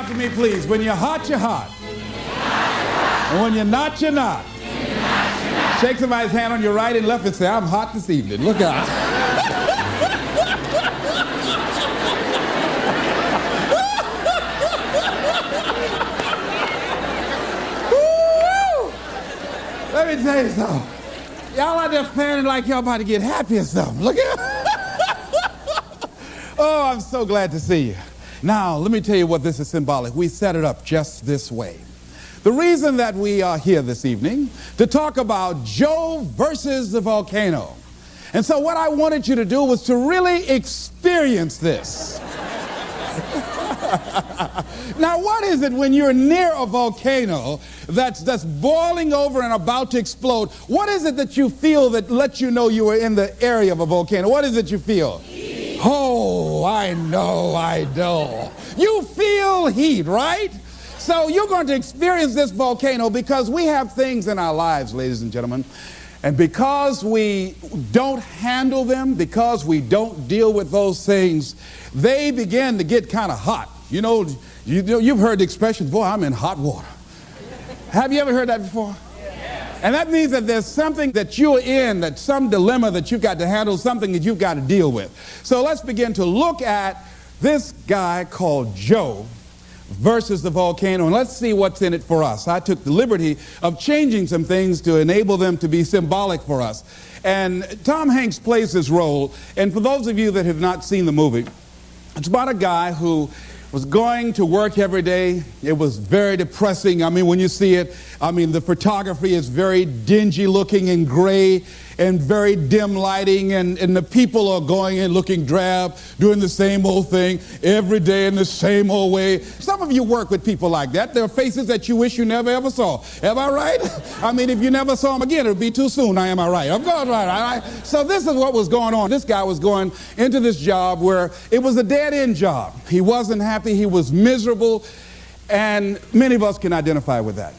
after me, please. When you're hot, you're hot. And when you're not, you're not. Shake somebody's hand on your right and left and say, I'm hot this evening. Look out. Let me tell you something. Y'all out there fanning like y'all about to get happy or something. Look at Oh, I'm so glad to see you. Now, let me tell you what this is symbolic. We set it up just this way. The reason that we are here this evening to talk about Joe versus the volcano. And so what I wanted you to do was to really experience this. Now, what is it when you're near a volcano that's boiling over and about to explode? What is it that you feel that lets you know you are in the area of a volcano? What is it you feel? Heat. Oh, I know. You feel heat, right? So you're going to experience this volcano because we have things in our lives, ladies and gentlemen, and because we don't handle them, because we don't deal with those things, they begin to get kind of hot. You know, you've heard the expression, boy, I'm in hot water. Have you ever heard that before? Yeah. And that means that there's something that you're in, that some dilemma that you've got to handle, something that you've got to deal with. So let's begin to look at this guy called Joe versus the volcano, and let's see what's in it for us. I took the liberty of changing some things to enable them to be symbolic for us. And Tom Hanks plays this role, and for those of you that have not seen the movie, it's about a guy who was going to work every day. It was very depressing. I mean, when you see it, I mean, the photography is very dingy looking and gray and very dim lighting, and the people are going and looking drab, doing the same old thing every day in the same old way. Some of you work with people like that. There are faces that you wish you never ever saw. Am I right? I mean, if you never saw them again, it would be too soon. Am I right? I'm going right, all right? So this is what was going on. This guy was going into this job where it was a dead-end job. He wasn't happy. He was miserable, and many of us can identify with that.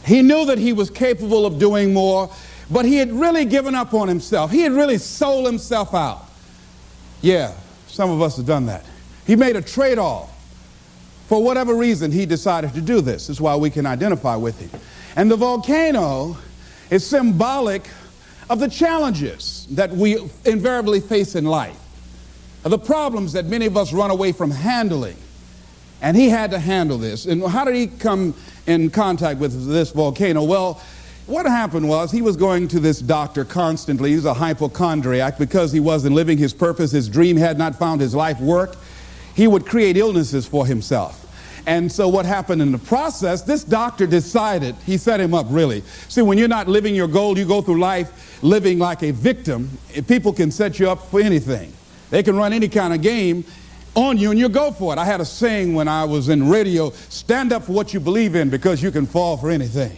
He knew that he was capable of doing more, but he had really given up on himself. He had really sold himself out. Yeah, some of us have done that. He made a trade-off. For whatever reason, he decided to do this. That's why we can identify with him. And the volcano is symbolic of the challenges that we invariably face in life, of the problems that many of us run away from handling. And he had to handle this. And how did he come in contact with this volcano? Well, what happened was he was going to this doctor constantly. He was a hypochondriac because he wasn't living his purpose. His dream had not found his life work. He would create illnesses for himself. And so what happened in the process, this doctor decided, he set him up really. See, when you're not living your goal, you go through life living like a victim. People can set you up for anything. They can run any kind of game on you and you go for it. I had a saying when I was in radio, stand up for what you believe in because you can fall for anything.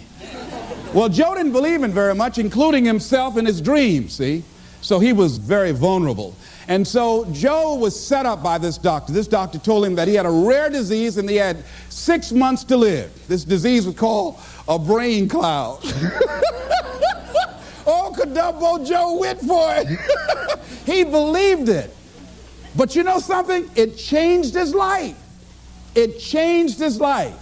Well, Joe didn't believe in very much, including himself and his dreams, see? So he was very vulnerable. And so Joe was set up by this doctor. This doctor told him that he had a rare disease and he had 6 months to live. This disease was called a brain cloud. Oh, Cadumbo Joe went for it. He believed it. But you know something? It changed his life. It changed his life.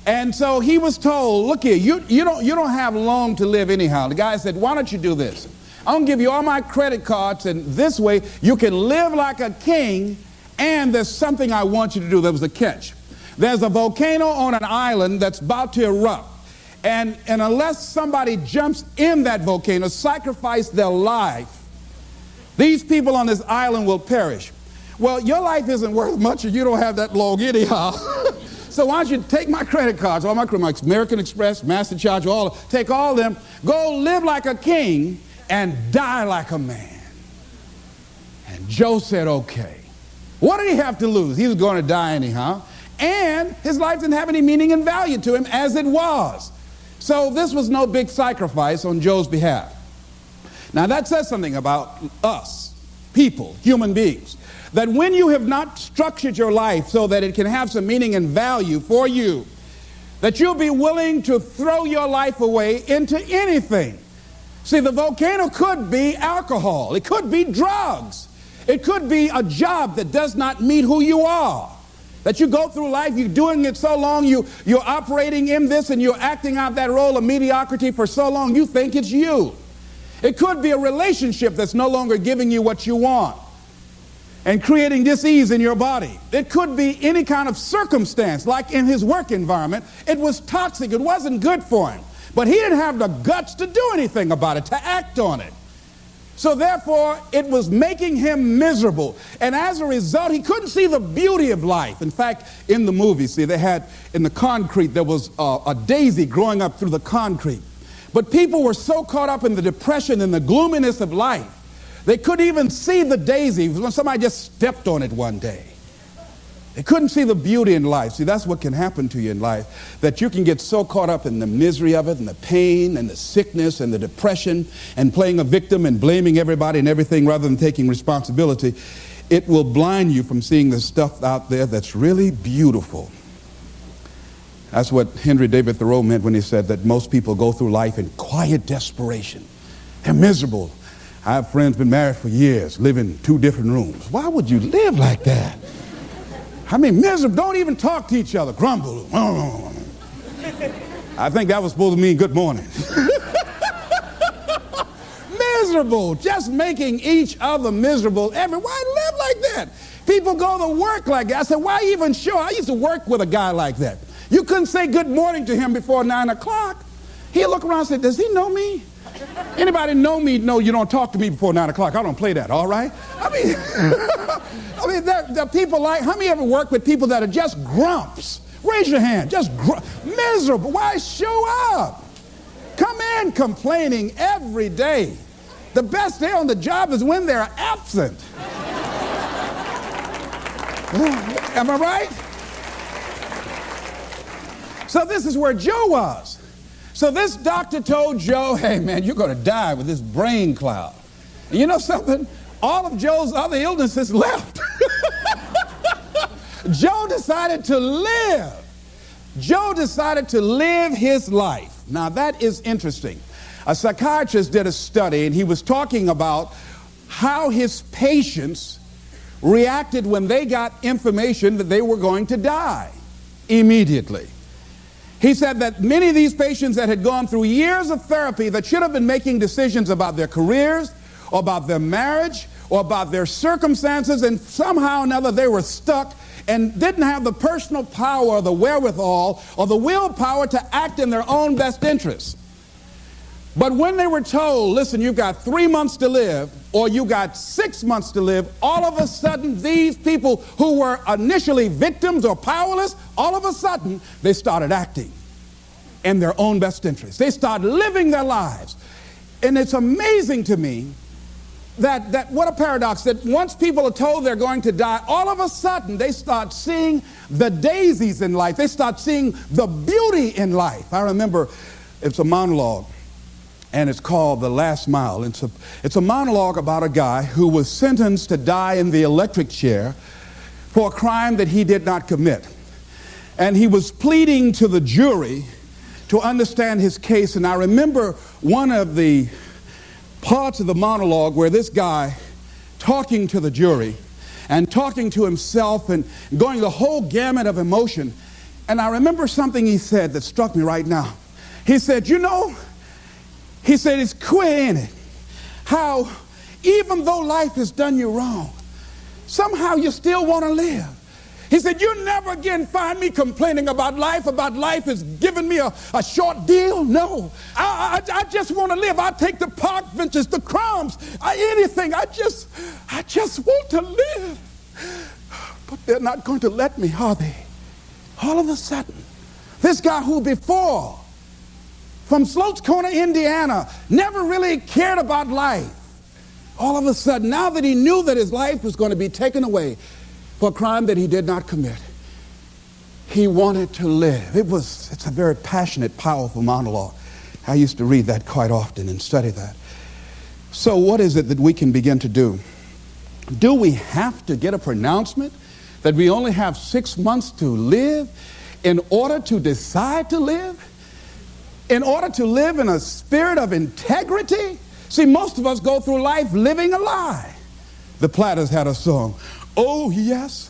And so he was told, look here, you don't have long to live anyhow. The guy said, why don't you do this? I'm going to give you all my credit cards, and this way you can live like a king, and there's something I want you to do. There was a catch. There's a volcano on an island that's about to erupt. And unless somebody jumps in that volcano, sacrifice their life, these people on this island will perish. Well, your life isn't worth much if you don't have that long anyhow. So why don't you take my credit cards, all my American Express, MasterCharge, take all of them, go live like a king and die like a man. And Joe said, okay. What did he have to lose? He was going to die anyhow. And his life didn't have any meaning and value to him as it was. So this was no big sacrifice on Joe's behalf. Now that says something about us, people, human beings. That when you have not structured your life so that it can have some meaning and value for you, that you'll be willing to throw your life away into anything. See, the volcano could be alcohol. It could be drugs. It could be a job that does not meet who you are. That you go through life, you're doing it so long, you're operating in this and you're acting out that role of mediocrity for so long, you think it's you. It could be a relationship that's no longer giving you what you want and creating dis-ease in your body. It could be any kind of circumstance, like in his work environment. It was toxic. It wasn't good for him. But he didn't have the guts to do anything about it, to act on it. So therefore, it was making him miserable. And as a result, he couldn't see the beauty of life. In fact, in the movie, see, they had in the concrete, there was a daisy growing up through the concrete. But people were so caught up in the depression and the gloominess of life, they couldn't even see the daisy when somebody just stepped on it one day. They couldn't see the beauty in life. See, that's what can happen to you in life, that you can get so caught up in the misery of it and the pain and the sickness and the depression and playing a victim and blaming everybody and everything rather than taking responsibility. It will blind you from seeing the stuff out there that's really beautiful. That's what Henry David Thoreau meant when he said that most people go through life in quiet desperation. They're miserable. I have friends been married for years, live in 2 different rooms. Why would you live like that? I mean, miserable, don't even talk to each other, grumble. I think that was supposed to mean good morning. Miserable, just making each other miserable. Why live like that? People go to work like that. I said, why even show? I used to work with a guy like that. You couldn't say good morning to him before 9 o'clock. He'll look around and say, does he know me? Anybody know me? No, you don't talk to me before 9 o'clock. I don't play that, all right? I mean, there are people like, how many ever work with people that are just grumps? Raise your hand, just miserable. Why show up? Come in complaining every day. The best day on the job is when they're absent. Am I right? So this is where Joe was. So this doctor told Joe, hey man, you're going to die with this brain cloud. And you know something? All of Joe's other illnesses left. Joe decided to live. Joe decided to live his life. Now that is interesting. A psychiatrist did a study and he was talking about how his patients reacted when they got information that they were going to die immediately. He said that many of these patients that had gone through years of therapy that should have been making decisions about their careers, or about their marriage, or about their circumstances, and somehow or another they were stuck and didn't have the personal power or the wherewithal or the willpower to act in their own best interests. But when they were told, listen, you've got 3 months to live, or you got 6 months to live, all of a sudden these people who were initially victims or powerless, all of a sudden they started acting in their own best interests. They started living their lives. And it's amazing to me that what a paradox, that once people are told they're going to die, all of a sudden they start seeing the daisies in life. They start seeing the beauty in life. I remember it's a monologue, and it's called The Last Mile. It's a monologue about a guy who was sentenced to die in the electric chair for a crime that he did not commit. And he was pleading to the jury to understand his case. And I remember one of the parts of the monologue where this guy talking to the jury and talking to himself and going the whole gamut of emotion. And I remember something he said that struck me right now. He said, you know, he said, it's queer, ain't it? How even though life has done you wrong, somehow you still want to live. He said, you'll never again find me complaining about life has given me a short deal. No, I just want to live. I'll take the park benches, the crumbs, anything. I just want to live. But they're not going to let me, are they? All of a sudden, this guy who before, from Sloats Corner, Indiana, never really cared about life. All of a sudden, now that he knew that his life was going to be taken away for a crime that he did not commit, he wanted to live. It's a very passionate, powerful monologue. I used to read that quite often and study that. So what is it that we can begin to do? Do we have to get a pronouncement that we only have 6 months to live in order to decide to live? In order to live in a spirit of integrity? See, most of us go through life living a lie. The Platters had a song, oh yes,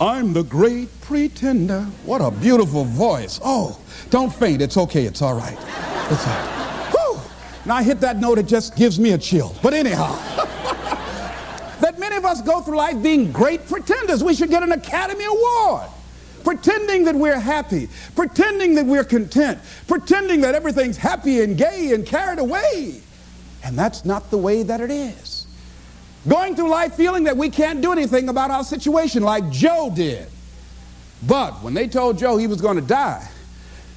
I'm the great pretender. What a beautiful voice. Oh, don't faint. It's okay. It's all right. It's all right. Whew. Now I hit that note, it just gives me a chill. But anyhow, that many of us go through life being great pretenders. We should get an Academy Award. Pretending that we're happy, pretending that we're content, pretending that everything's happy and gay and carried away. And that's not the way that it is. Going through life feeling that we can't do anything about our situation like Joe did. But when they told Joe he was going to die,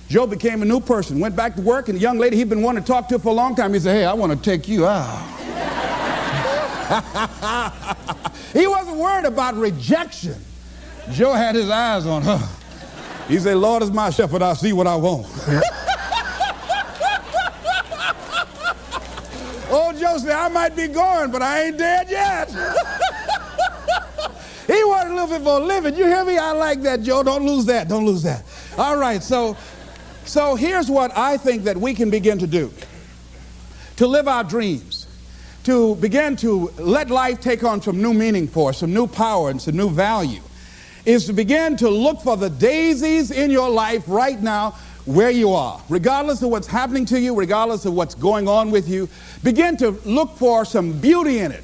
Joe became a new person, went back to work, and the young lady he'd been wanting to talk to for a long time, he said, hey, I want to take you out. He wasn't worried about rejection. Joe had his eyes on her. He said, Lord is my shepherd, I'll see what I want. Old Joe said, I might be going, but I ain't dead yet. He wanted a little bit more living. You hear me? I like that, Joe. Don't lose that. Don't lose that. All right, so here's what I think that we can begin to do. To live our dreams. To begin to let life take on some new meaning for us, some new power and some new value. Is to begin to look for the daisies in your life right now where you are. Regardless of what's happening to you, regardless of what's going on with you, begin to look for some beauty in it.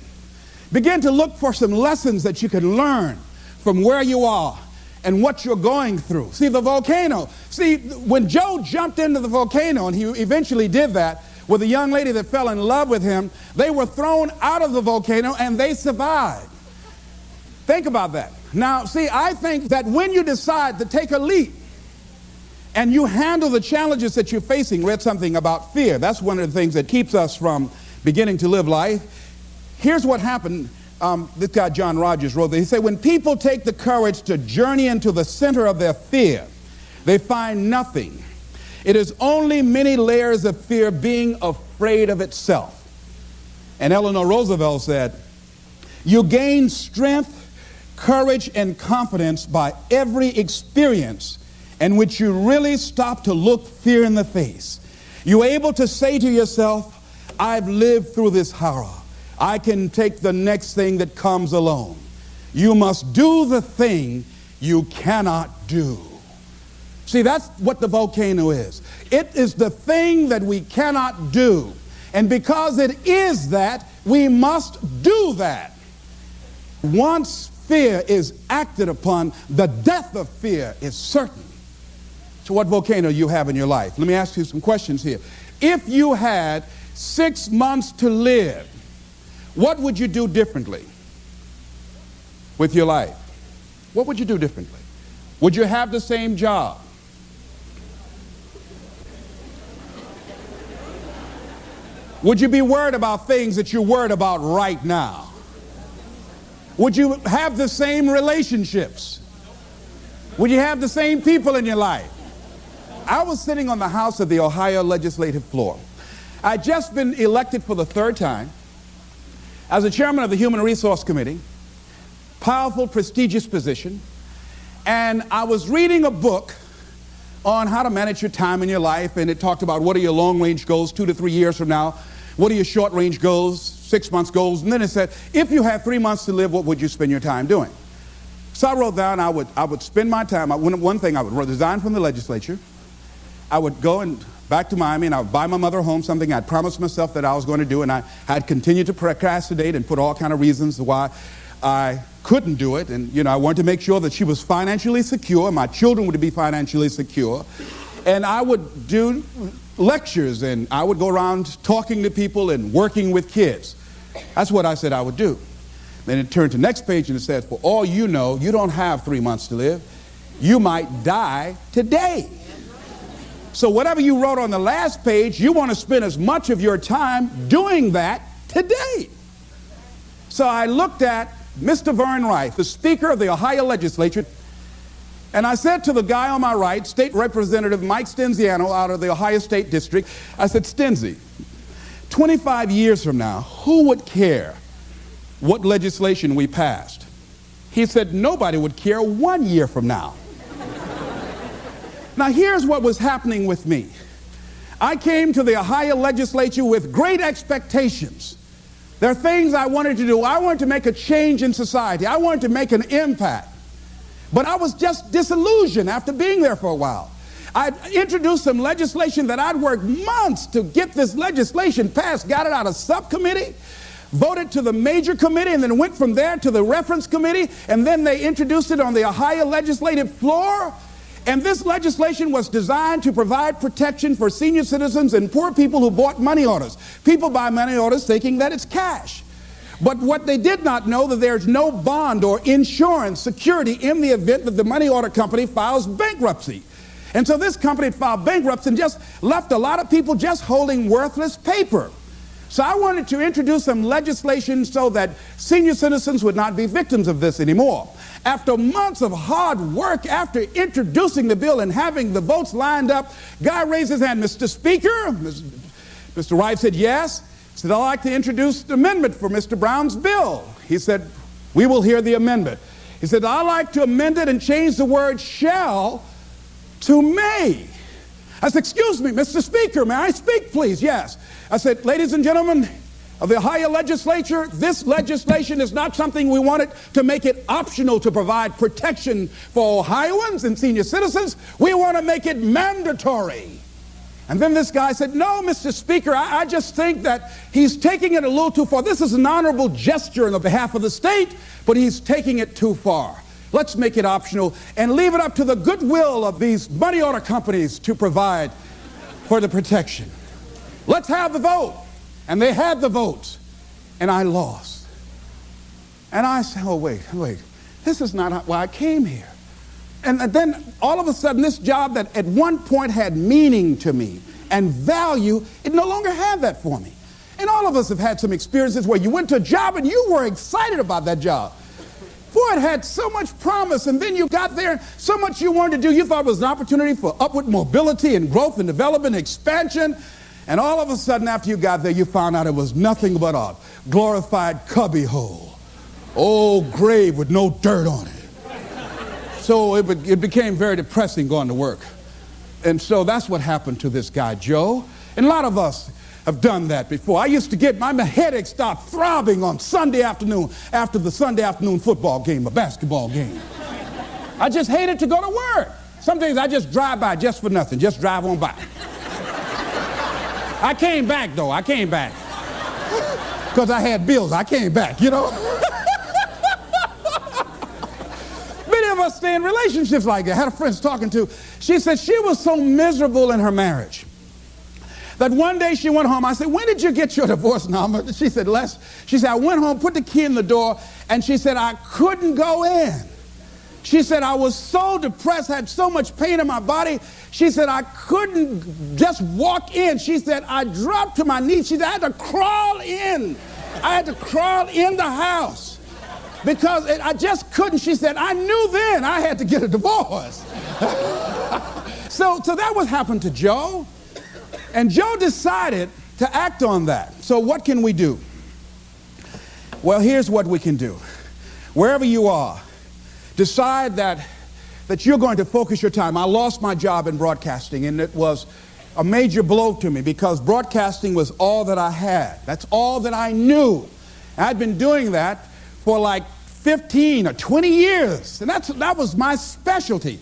Begin to look for some lessons that you can learn from where you are and what you're going through. See, the volcano. See, when Joe jumped into the volcano, and he eventually did that with a young lady that fell in love with him, they were thrown out of the volcano and they survived. Think about that. Now, see, I think that when you decide to take a leap and you handle the challenges that you're facing, read something about fear. That's one of the things that keeps us from beginning to live life. Here's what happened. This guy, John Rogers, wrote that. He said, when people take the courage to journey into the center of their fear, they find nothing. It is only many layers of fear being afraid of itself. And Eleanor Roosevelt said, you gain strength, courage, and confidence by every experience in which you really stop to look fear in the face. You're able to say to yourself, I've lived through this horror. I can take the next thing that comes along. You must do the thing you cannot do. See, that's what the volcano is. It is the thing that we cannot do. And because it is that, we must do that. Once fear is acted upon, the death of fear is certain. So what volcano you have in your life? Let me ask you some questions here. If you had 6 months to live, what would you do differently with your life? What would you do differently? Would you have the same job? Would you be worried about things that you're worried about right now? Would you have the same relationships? Would you have the same people in your life? I was sitting on the House of the Ohio legislative floor. I'd just been elected for the 3rd time as the chairman of the Human Resource Committee, powerful, prestigious position, and I was reading a book on how to manage your time in your life, and it talked about what are your long-range goals 2 to 3 years from now, what are your short-range goals, 6 months goals, and then it said, if you had 3 months to live, what would you spend your time doing? So I wrote down I would spend my time, one thing, I would resign from the legislature, I would go back to Miami, and I would buy my mother a home, something I'd promised myself that I was going to do, and I had continued to procrastinate and put all kind of reasons why I couldn't do it. And, you know, I wanted to make sure that she was financially secure, my children would be financially secure. And I would do lectures, and I would go around talking to people and working with kids. That's what I said I would do. Then it turned to the next page, and it says, for all you know, you don't have 3 months to live. You might die today. So whatever you wrote on the last page, you want to spend as much of your time doing that today. So I looked at Mr. Vern Rife, the Speaker of the Ohio Legislature, and I said to the guy on my right, State Representative Mike Stenziano out of the Ohio State District, I said, Stenzi, 25 years from now, who would care what legislation we passed? He said, nobody would care 1 year from now. Now here's what was happening with me. I came to the Ohio legislature with great expectations. There are things I wanted to do. I wanted to make a change in society. I wanted to make an impact. But I was just disillusioned after being there for a while. I introduced some legislation that I'd worked months to get this legislation passed, got it out of subcommittee, voted to the major committee, and then went from there to the reference committee, and then they introduced it on the Ohio legislative floor. And this legislation was designed to provide protection for senior citizens and poor people who bought money orders. People buy money orders thinking that it's cash. But what they did not know, that there's no bond or insurance security in the event that the money order company files bankruptcy. And so this company filed bankruptcy and just left a lot of people just holding worthless paper. So I wanted to introduce some legislation so that senior citizens would not be victims of this anymore. After months of hard work, after introducing the bill and having the votes lined up, guy raised his hand. Mr. Speaker, Mr. Wright said yes. He said, I'd like to introduce the amendment for Mr. Brown's bill. He said, we will hear the amendment. He said, I'd like to amend it and change the word shall to may. I said, excuse me, Mr. Speaker, may I speak, please? Yes. I said, ladies and gentlemen of the Ohio legislature, this legislation is not something we wanted to make it optional to provide protection for Ohioans and senior citizens. We want to make it mandatory. And then this guy said, no, Mr. Speaker, I just think that he's taking it a little too far. This is an honorable gesture on behalf of the state, but he's taking it too far. Let's make it optional and leave it up to the goodwill of these money order companies to provide for the protection. Let's have the vote. And they had the votes, and I lost. And I said, oh, wait, this is not why I came here. And then all of a sudden, this job that at one point had meaning to me and value, it no longer had that for me. And all of us have had some experiences where you went to a job and you were excited about that job. Boy, it had so much promise, and then you got there, and so much you wanted to do. You thought it was an opportunity for upward mobility and growth and development and expansion. And all of a sudden, after you got there, you found out it was nothing but a glorified cubbyhole. Old grave with no dirt on it. So it became very depressing going to work. And so that's what happened to this guy, Joe. And a lot of us have done that before. I used to get my headache stop throbbing on Sunday afternoon after the Sunday afternoon football game, a basketball game. I just hated to go to work. Some days I just drive by just for nothing, just drive on by. I came back, though. I came back. Because I had bills. I came back, you know. Many of us stay in relationships like that. I had a friend talking to. She said she was so miserable in her marriage that one day she went home. I said, when did you get your divorce, Norma? She said, she said, I went home, put the key in the door, and she said, I couldn't go in. She said, I was so depressed, had so much pain in my body. She said, I couldn't just walk in. She said, I dropped to my knees. She said, I had to crawl in. I had to crawl in the house because I just couldn't. She said, I knew then I had to get a divorce. So that what happened to Joe. And Joe decided to act on that. So what can we do? Well, here's what we can do. Wherever you are, decide that you're going to focus your time. I lost my job in broadcasting, and it was a major blow to me because broadcasting was all that I had. That's all that I knew. I'd been doing that for like 15 or 20 years, and that was my specialty.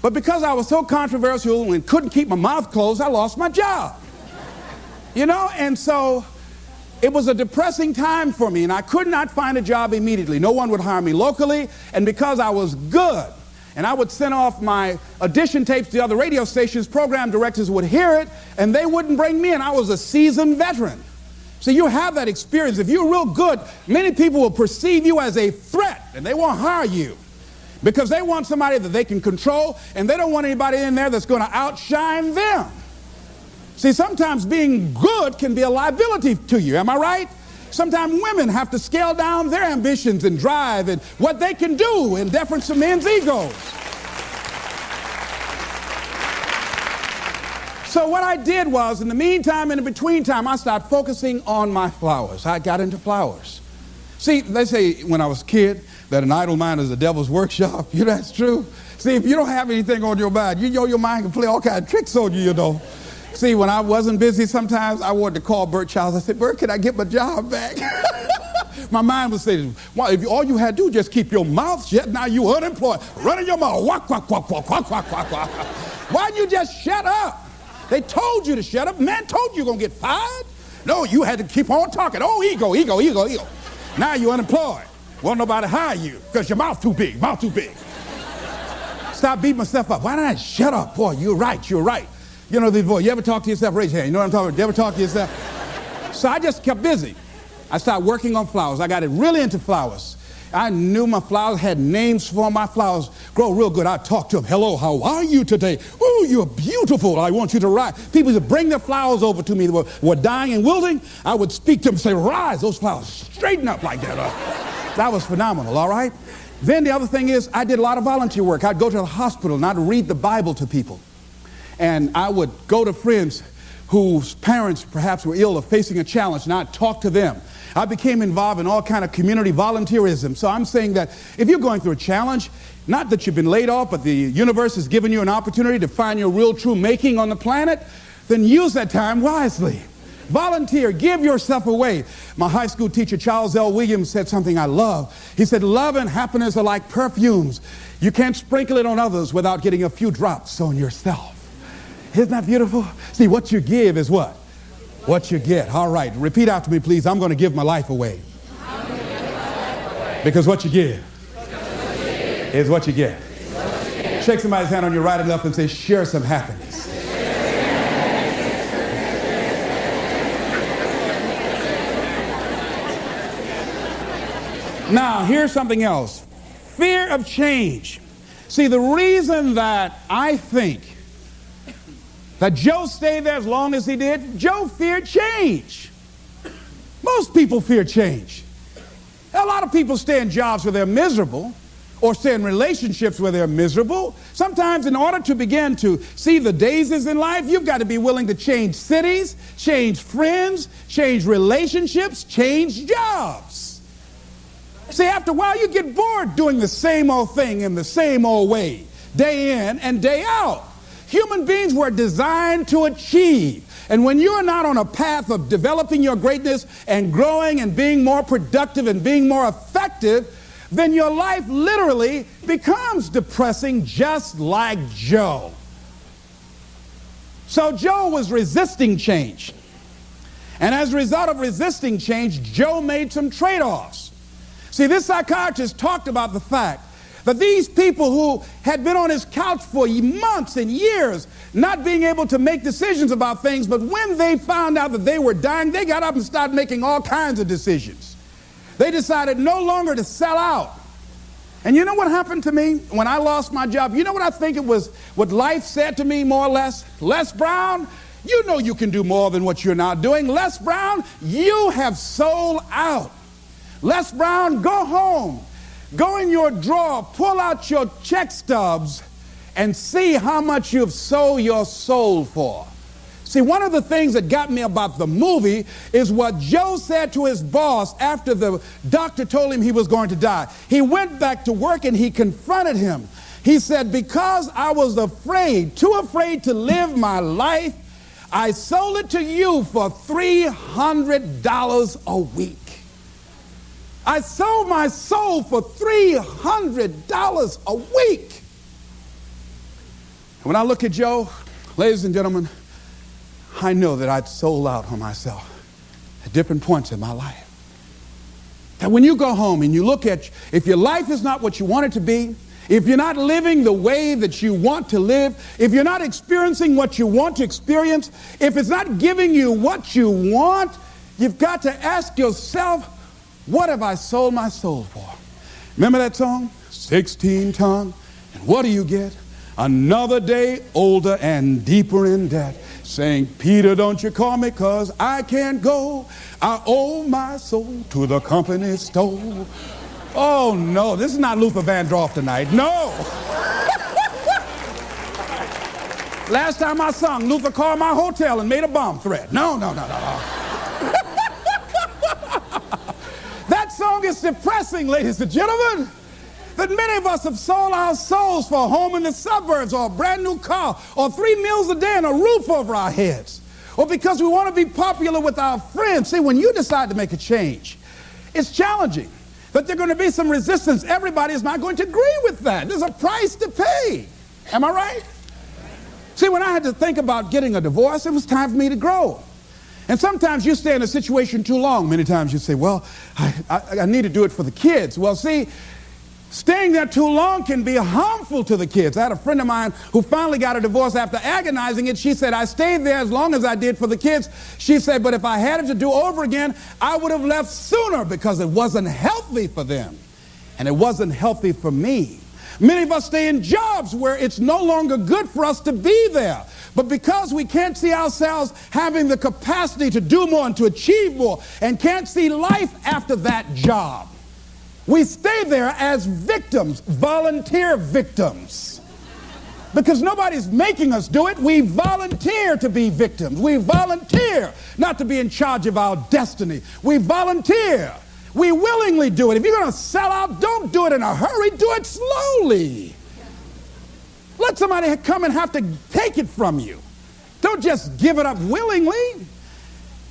But because I was so controversial and couldn't keep my mouth closed, I lost my job. You know, and so it was a depressing time for me, and I could not find a job immediately. No one would hire me locally, and because I was good, and I would send off my audition tapes to other radio stations, program directors would hear it, and they wouldn't bring me in. I was a seasoned veteran. So you have that experience. If you're real good, many people will perceive you as a threat, and they won't hire you because they want somebody that they can control, and they don't want anybody in there that's going to outshine them. See, sometimes being good can be a liability to you. Am I right? Sometimes women have to scale down their ambitions and drive and what they can do in deference to men's egos. So what I did was, in the meantime, in the between time, I started focusing on my flowers. I got into flowers. See, they say when I was a kid that an idle mind is the devil's workshop. You know, that's true. See, if you don't have anything on your mind, you know your mind can play all kinds of tricks on you, you know. See, when I wasn't busy, sometimes I wanted to call Bert Childs. I said, Bert, can I get my job back? My mind was saying, well, if all you had to do was just keep your mouth shut, now you unemployed. Running your mouth, walk, walk, walk, walk, walk, walk, walk, walk. Why didn't you just shut up? They told you to shut up. Man told you you're going to get fired. No, you had to keep on talking. Oh, ego, ego, ego, ego. Now you're unemployed. Won't nobody hire you because your mouth too big, mouth too big. Stop beating myself up. Why didn't I shut up? Boy, you're right, you're right. You know the voice. You ever talk to yourself? Raise your hand. You know what I'm talking about? You ever talk to yourself? So I just kept busy. I started working on flowers. I got it really into flowers. I knew my flowers had names for my flowers. Grow real good. I'd talk to them. Hello, how are you today? Oh, you're beautiful. I want you to rise. People would bring their flowers over to me that were dying and wilting. I would speak to them and say, rise. Those flowers straighten up like that. That was phenomenal, all right? Then the other thing is I did a lot of volunteer work. I'd go to the hospital and I'd read the Bible to people. And I would go to friends whose parents perhaps were ill or facing a challenge, and I'd talk to them. I became involved in all kind of community volunteerism. So I'm saying that if you're going through a challenge, not that you've been laid off, but the universe has given you an opportunity to find your real true making on the planet, then use that time wisely. Volunteer, give yourself away. My high school teacher, Charles L. Williams, said something I love. He said, love and happiness are like perfumes. You can't sprinkle it on others without getting a few drops on yourself. Isn't that beautiful? See, what you give is what? What you get. All right, repeat after me, please. I'm going to give my life away. Because what you give is what you get. Shake somebody's hand on your right and left and say, share some happiness. Now, here's something else. Fear of change. See, the reason that I think that Joe stayed there as long as he did, Joe feared change. Most people fear change. A lot of people stay in jobs where they're miserable or stay in relationships where they're miserable. Sometimes in order to begin to see the daisies in life, you've got to be willing to change cities, change friends, change relationships, change jobs. See, after a while, you get bored doing the same old thing in the same old way, day in and day out. Human beings were designed to achieve. And when you're not on a path of developing your greatness and growing and being more productive and being more effective, then your life literally becomes depressing, just like Joe. So Joe was resisting change. And as a result of resisting change, Joe made some trade-offs. See, this psychiatrist talked about the fact that these people who had been on his couch for months and years, not being able to make decisions about things, but when they found out that they were dying, they got up and started making all kinds of decisions. They decided no longer to sell out. And you know what happened to me when I lost my job? You know what I think it was, what life said to me more or less? Les Brown, you know you can do more than what you're now doing. Les Brown, you have sold out. Les Brown, go home. Go in your drawer, pull out your check stubs, and see how much you've sold your soul for. See, one of the things that got me about the movie is what Joe said to his boss after the doctor told him he was going to die. He went back to work and he confronted him. He said, because I was afraid, too afraid to live my life, I sold it to you for $300 a week. I sold my soul for $300 a week. When I look at Joe, ladies and gentlemen, I know that I'd sold out on myself at different points in my life. That when you go home and you look at, if your life is not what you want it to be, if you're not living the way that you want to live, if you're not experiencing what you want to experience, if it's not giving you what you want, you've got to ask yourself, what have I sold my soul for? Remember that song? 16 ton. And what do you get? Another day older and deeper in debt. Saying, Peter, don't you call me 'cause I can't go. I owe my soul to the company store. Oh, no, this is not Luther Vandross tonight. No. Last time I sung, Luther called my hotel and made a bomb threat. No. That song is depressing, ladies and gentlemen, that many of us have sold our souls for a home in the suburbs or a brand new car or 3 meals a day and a roof over our heads, or because we want to be popular with our friends. See, when you decide to make a change, it's challenging, that there's going to be some resistance. Everybody is not going to agree with that. There's a price to pay. Am I right? See, when I had to think about getting a divorce, it was time for me to grow. And sometimes you stay in a situation too long. Many times you say, well, I need to do it for the kids. Well, see, staying there too long can be harmful to the kids. I had a friend of mine who finally got a divorce after agonizing it. She said, I stayed there as long as I did for the kids. She said, but if I had it to do over again, I would have left sooner because it wasn't healthy for them. And it wasn't healthy for me. Many of us stay in jobs where it's no longer good for us to be there. But because we can't see ourselves having the capacity to do more and to achieve more and can't see life after that job, we stay there as victims, volunteer victims. Because nobody's making us do it. We volunteer to be victims. We volunteer not to be in charge of our destiny. We volunteer. We willingly do it. If you're going to sell out, don't do it in a hurry. Do it slowly. Let somebody come and have to take it from you. Don't just give it up willingly.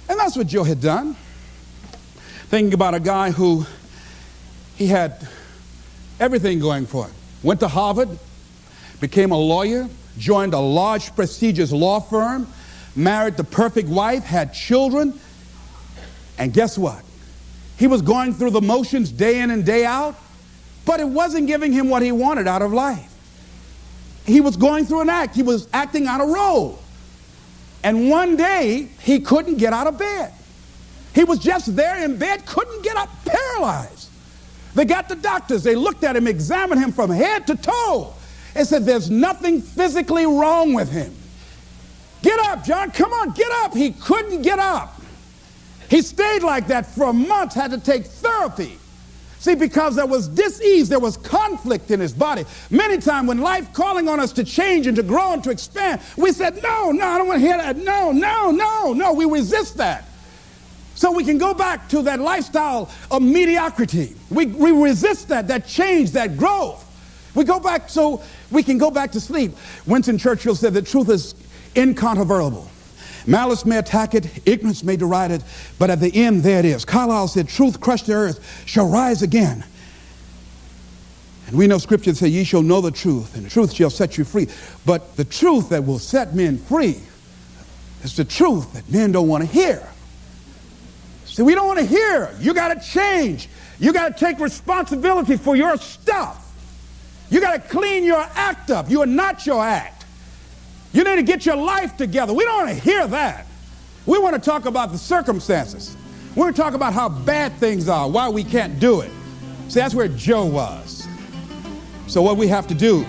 And that's what Joe had done. Thinking about a guy who he had everything going for him. Went to Harvard, became a lawyer, joined a large prestigious law firm, married the perfect wife, had children, and guess what? He was going through the motions day in and day out, but it wasn't giving him what he wanted out of life. He was going through an act. He was acting out a role. And one day, he couldn't get out of bed. He was just there in bed, couldn't get up, paralyzed. They got the doctors. They looked at him, examined him from head to toe, and said, there's nothing physically wrong with him. Get up, John. Come on, get up. He couldn't get up. He stayed like that for months, had to take therapy. See, because there was dis-ease, there was conflict in his body. Many times when life calling on us to change and to grow and to expand, we said, no, I don't want to hear that. No, we resist that. So we can go back to that lifestyle of mediocrity. We resist that change, that growth. We go back so we can go back to sleep. Winston Churchill said that truth is incontrovertible. Malice may attack it, ignorance may deride it, but at the end, there it is. Carlyle said, truth crushed to earth shall rise again. And we know Scripture says, ye shall know the truth, and the truth shall set you free. But the truth that will set men free is the truth that men don't want to hear. See, we don't want to hear. You got to change. You got to take responsibility for your stuff. You got to clean your act up. You are not your act. You need to get your life together. We don't want to hear that. We want to talk about the circumstances. We want to talk about how bad things are, why we can't do it. See, that's where Joe was. So what we have to do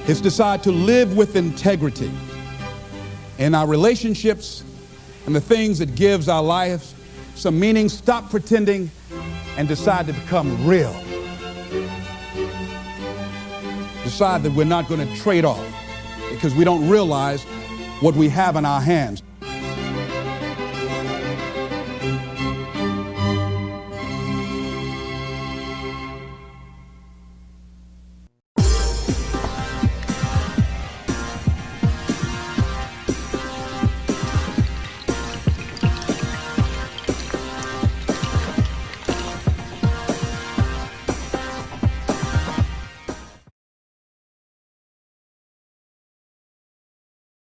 is decide to live with integrity in our relationships and the things that gives our lives some meaning. Stop pretending and decide to become real. Decide that we're not going to trade off, because we don't realize what we have in our hands.